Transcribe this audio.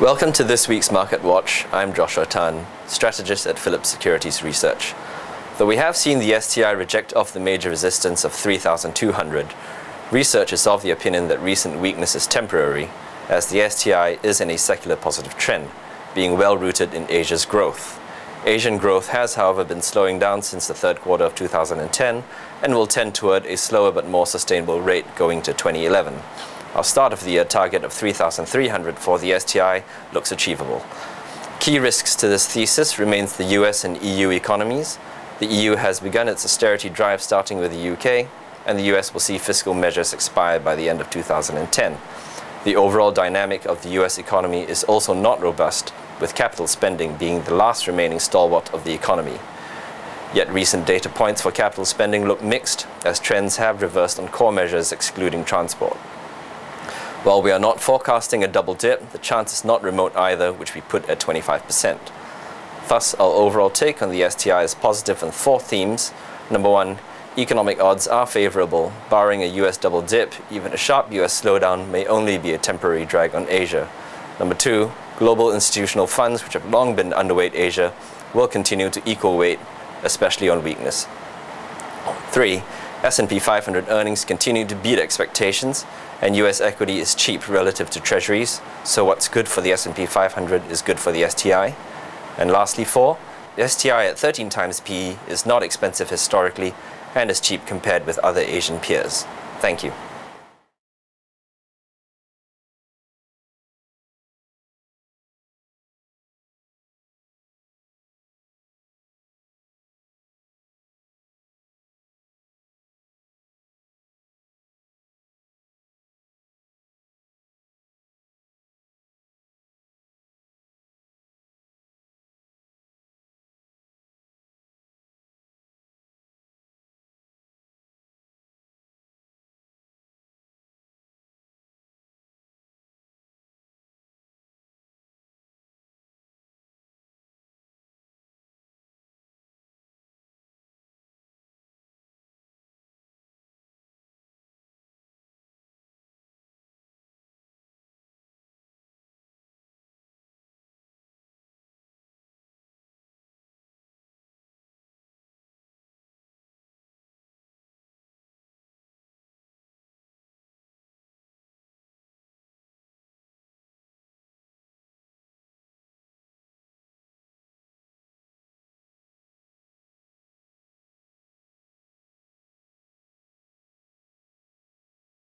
Welcome to this week's Market Watch. I'm Joshua Tan, strategist at Phillips Securities Research. Though we have seen the STI reject off the major resistance of 3,200, research is of the opinion that recent weakness is temporary, as the STI is in a secular positive trend, being well rooted in Asia's growth. Asian growth has, however, been slowing down since the third quarter of 2010 and will tend toward a slower but more sustainable rate going to 2011. Our start of the year target of 3,300 for the STI looks achievable. Key risks to this thesis remains the US and EU economies. The EU has begun its austerity drive starting with the UK, and the US will see fiscal measures expire by the end of 2010. The overall dynamic of the US economy is also not robust, with capital spending being the last remaining stalwart of the economy. Yet recent data points for capital spending look mixed, as trends have reversed on core measures excluding transport. While we are not forecasting a double dip, the chance is not remote either, which we put at 25%. Thus, our overall take on the STI is positive on four themes. Number one, economic odds are favorable. Barring a US double dip, even a sharp US slowdown may only be a temporary drag on Asia. Number two, global institutional funds, which have long been underweight Asia, will continue to equal weight, especially on weakness. Three, S&P 500 earnings continue to beat expectations, and US equity is cheap relative to treasuries, so what's good for the S&P 500 is good for the STI. And lastly, four, the STI at 13 times PE is not expensive historically and is cheap compared with other Asian peers. Thank you.